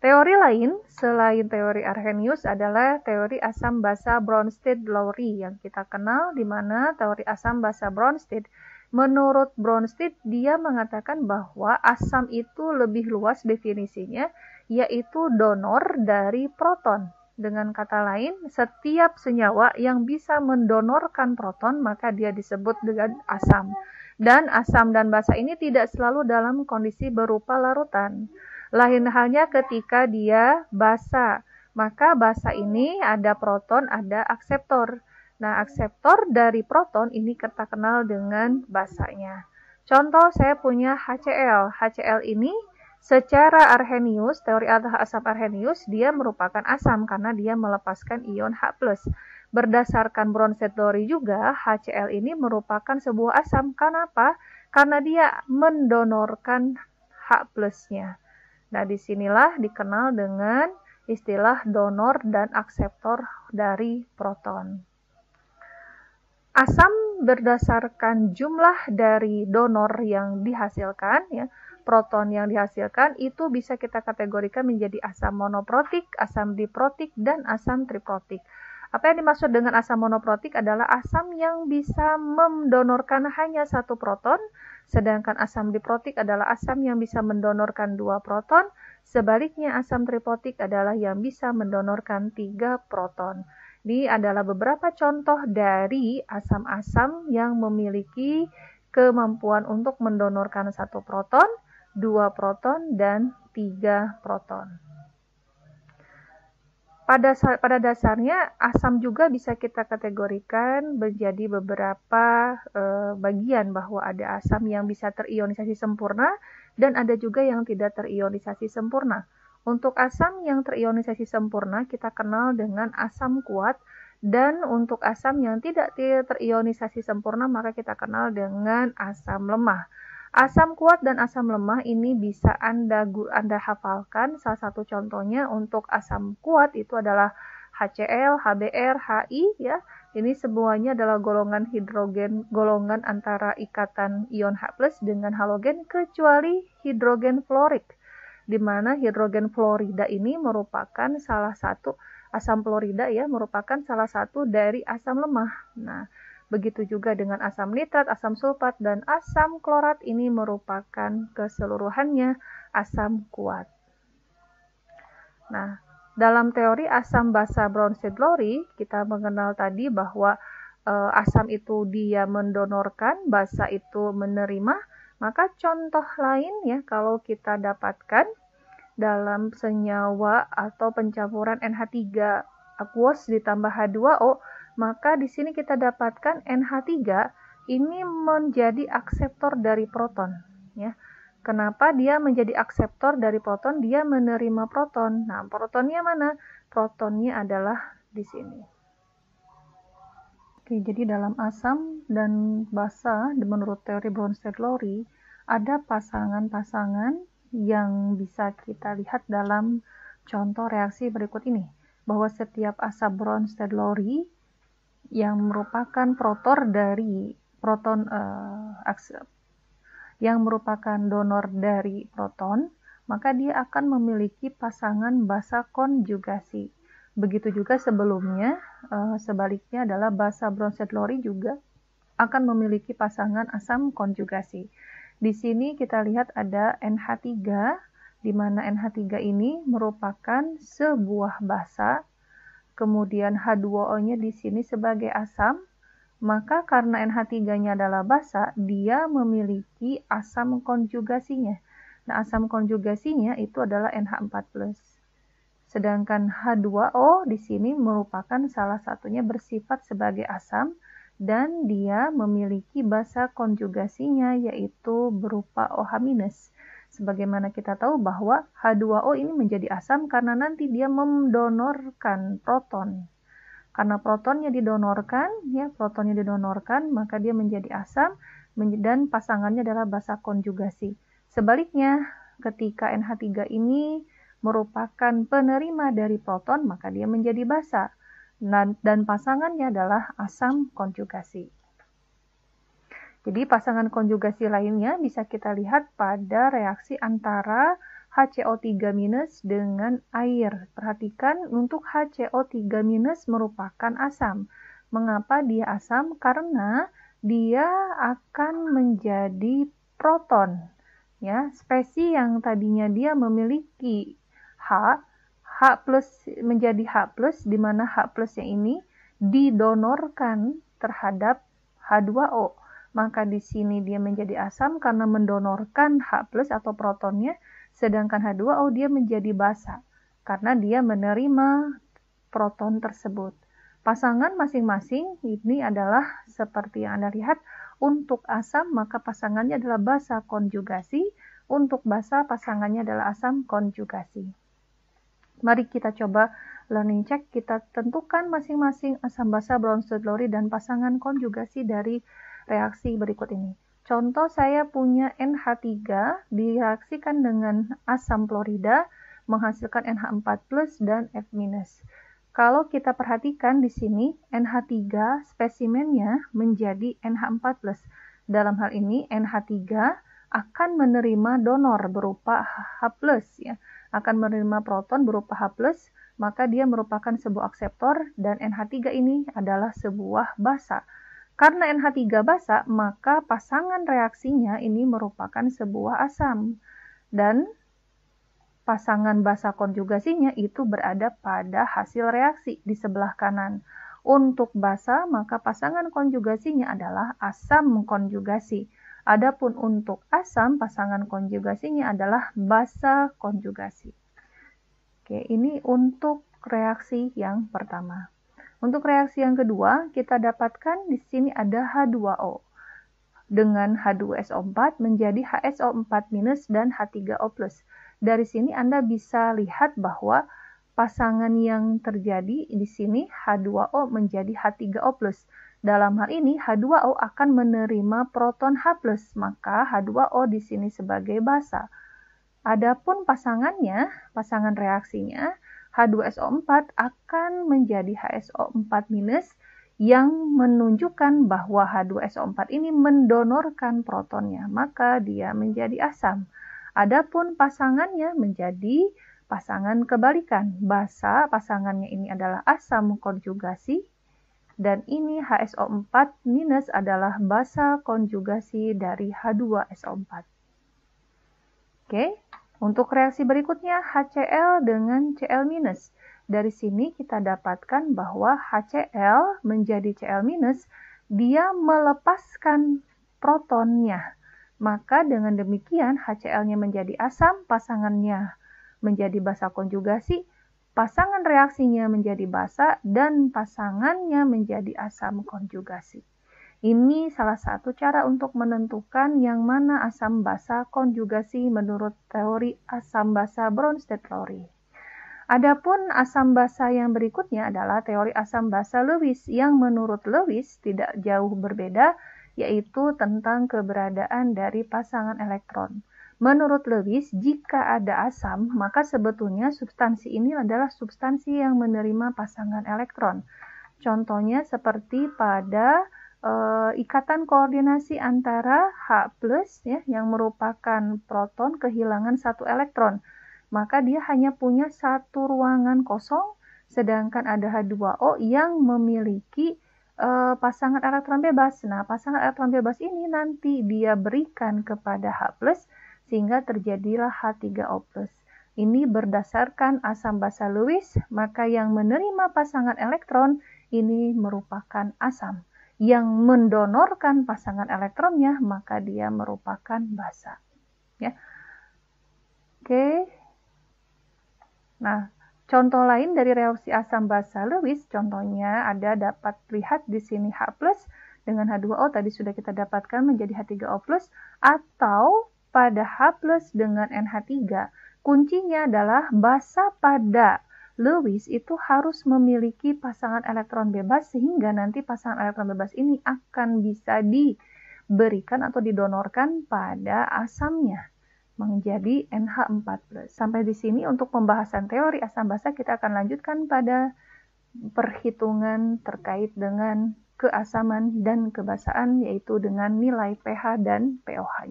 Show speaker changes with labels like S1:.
S1: Teori lain selain teori Arrhenius adalah teori asam basa Bronsted-Lowry yang kita kenal, di mana teori asam basa Bronsted, menurut Bronsted dia mengatakan bahwa asam itu lebih luas definisinya, yaitu donor dari proton. Dengan kata lain, setiap senyawa yang bisa mendonorkan proton maka dia disebut dengan asam. Dan asam dan basa ini tidak selalu dalam kondisi berupa larutan. Lain halnya ketika dia basa, maka basa ini ada proton, ada akseptor. Nah, akseptor dari proton ini kita kenal dengan basanya. Contoh, saya punya HCl. HCl ini secara Arrhenius, teori asam Arrhenius, dia merupakan asam karena dia melepaskan ion H+. Berdasarkan Bronsted-Lowry juga, HCl ini merupakan sebuah asam. Kenapa? Karena dia mendonorkan H+-nya. Nah, disinilah dikenal dengan istilah donor dan akseptor dari proton. Asam berdasarkan jumlah dari donor yang dihasilkan, ya, proton yang dihasilkan, itu bisa kita kategorikan menjadi asam monoprotik, asam diprotik, dan asam triprotik. Apa yang dimaksud dengan asam monoprotik adalah asam yang bisa mendonorkan hanya satu proton, sedangkan asam diprotik adalah asam yang bisa mendonorkan 2 proton, sebaliknya asam triprotik adalah yang bisa mendonorkan 3 proton. Ini adalah beberapa contoh dari asam-asam yang memiliki kemampuan untuk mendonorkan 1 proton, 2 proton, dan 3 proton. Pada dasarnya, asam juga bisa kita kategorikan menjadi beberapa bagian, bahwa ada asam yang bisa terionisasi sempurna dan ada juga yang tidak terionisasi sempurna. Untuk asam yang terionisasi sempurna kita kenal dengan asam kuat, dan untuk asam yang tidak terionisasi sempurna maka kita kenal dengan asam lemah. Asam kuat dan asam lemah ini bisa Anda hafalkan. Salah satu contohnya untuk asam kuat itu adalah HCl, HBr, Hi, ya. Ini semuanya adalah golongan hidrogen, golongan antara ikatan ion H+ dengan halogen, kecuali hidrogen fluorik, di mana hidrogen fluorida ini merupakan salah satu asam fluorida, ya, merupakan salah satu dari asam lemah. Nah, begitu juga dengan asam nitrat, asam sulfat, dan asam klorat ini merupakan keseluruhannya asam kuat. Nah, dalam teori asam basa Bronsted-Lowry, kita mengenal tadi bahwa asam itu dia mendonorkan, basa itu menerima. Maka contoh lain, ya, kalau kita dapatkan dalam senyawa atau pencampuran NH3 aqueous ditambah H2O, maka di sini kita dapatkan NH3 ini menjadi akseptor dari proton, ya. Kenapa dia menjadi akseptor dari proton? Dia menerima proton. Nah, protonnya mana? Protonnya adalah di sini. Oke, jadi dalam asam dan basa menurut teori Bronsted-Lowry ada pasangan-pasangan yang bisa kita lihat dalam contoh reaksi berikut ini, bahwa setiap asam Bronsted-Lowry yang merupakan proton dari proton yang merupakan donor dari proton, maka dia akan memiliki pasangan basa konjugasi. Begitu juga sebelumnya, sebaliknya adalah basa Bronsted-Lowry juga akan memiliki pasangan asam konjugasi. Di sini kita lihat ada NH3, di mana NH3 ini merupakan sebuah basa. Kemudian H2O-nya di sini sebagai asam, maka karena NH3-nya adalah basa, dia memiliki asam konjugasinya. Nah, asam konjugasinya itu adalah NH4+. Sedangkan H2O di sini merupakan salah satunya bersifat sebagai asam, dan dia memiliki basa konjugasinya yaitu berupa OH-. Sebagaimana kita tahu bahwa H2O ini menjadi asam karena nanti dia mendonorkan proton. Karena protonnya didonorkan, maka dia menjadi asam dan pasangannya adalah basa konjugasi. Sebaliknya, ketika NH3 ini merupakan penerima dari proton, maka dia menjadi basa. Dan pasangannya adalah asam konjugasi. Jadi pasangan konjugasi lainnya bisa kita lihat pada reaksi antara HCO3- dengan air. Perhatikan untuk HCO3- merupakan asam. Mengapa dia asam? Karena dia akan menjadi proton. Ya, spesies yang tadinya dia memiliki H plus menjadi H+, di mana H plusnya ini didonorkan terhadap H2O. Maka di sini dia menjadi asam karena mendonorkan H+ atau protonnya, sedangkan H2O dia menjadi basa karena dia menerima proton tersebut. Pasangan masing-masing ini adalah seperti yang Anda lihat, untuk asam maka pasangannya adalah basa konjugasi, untuk basa pasangannya adalah asam konjugasi. Mari kita coba learning check, kita tentukan masing-masing asam basa Bronsted Lowry dan pasangan konjugasi dari reaksi berikut ini. Contoh, saya punya NH3 direaksikan dengan asam klorida menghasilkan NH4+ dan F-. Kalau kita perhatikan di sini, NH3 spesimennya menjadi NH4+. Dalam hal ini, NH3 akan menerima donor berupa H+, ya. Akan menerima proton berupa H+, maka dia merupakan sebuah akseptor, dan NH3 ini adalah sebuah basa. Karena NH3 basa, maka pasangan reaksinya ini merupakan sebuah asam. Dan pasangan basa konjugasinya itu berada pada hasil reaksi di sebelah kanan. Untuk basa, maka pasangan konjugasinya adalah asam konjugasi. Adapun untuk asam, pasangan konjugasinya adalah basa konjugasi. Oke, ini untuk reaksi yang pertama. Untuk reaksi yang kedua, kita dapatkan di sini ada H2O dengan H2SO4 menjadi HSO4- dan H3O+. Dari sini Anda bisa lihat bahwa pasangan yang terjadi di sini H2O menjadi H3O+. Dalam hal ini H2O akan menerima proton H+, maka H2O di sini sebagai basa. Adapun pasangannya, pasangan reaksinya H2SO4 akan menjadi HSO4- yang menunjukkan bahwa H2SO4 ini mendonorkan protonnya, maka dia menjadi asam. Adapun pasangannya menjadi pasangan kebalikan. Basa pasangannya ini adalah asam konjugasi, dan ini HSO4- adalah basa konjugasi dari H2SO4. Oke, untuk reaksi berikutnya HCl dengan Cl-. Dari sini kita dapatkan bahwa HCl menjadi Cl-, dia melepaskan protonnya. Maka dengan demikian HCl-nya menjadi asam, pasangannya menjadi basa konjugasi, pasangan reaksinya menjadi basa, dan pasangannya menjadi asam konjugasi. Ini salah satu cara untuk menentukan yang mana asam basa konjugasi menurut teori asam basa Bronsted Lowry. Adapun asam basa yang berikutnya adalah teori asam basa Lewis, yang menurut Lewis tidak jauh berbeda, yaitu tentang keberadaan dari pasangan elektron. Menurut Lewis, jika ada asam, maka sebetulnya substansi ini adalah substansi yang menerima pasangan elektron. Contohnya seperti pada ikatan koordinasi antara H+, ya, yang merupakan proton kehilangan satu elektron. Maka dia hanya punya satu ruangan kosong, sedangkan ada H2O yang memiliki pasangan elektron bebas. Nah, pasangan elektron bebas ini nanti dia berikan kepada H+, sehingga terjadilah H3O+. Ini berdasarkan asam basa Lewis, maka yang menerima pasangan elektron ini merupakan asam. Yang mendonorkan pasangan elektronnya, maka dia merupakan basa. Ya. Oke. Nah, contoh lain dari reaksi asam basa Lewis, contohnya ada dapat lihat di sini H+ dengan H2O tadi sudah kita dapatkan menjadi H3O+, atau pada H+ dengan NH3. Kuncinya adalah basa pada Lewis itu harus memiliki pasangan elektron bebas, sehingga nanti pasangan elektron bebas ini akan bisa diberikan atau didonorkan pada asamnya menjadi NH4+. Sampai di sini untuk pembahasan teori asam basa. Kita akan lanjutkan pada perhitungan terkait dengan keasaman dan kebasaan, yaitu dengan nilai pH dan pOH.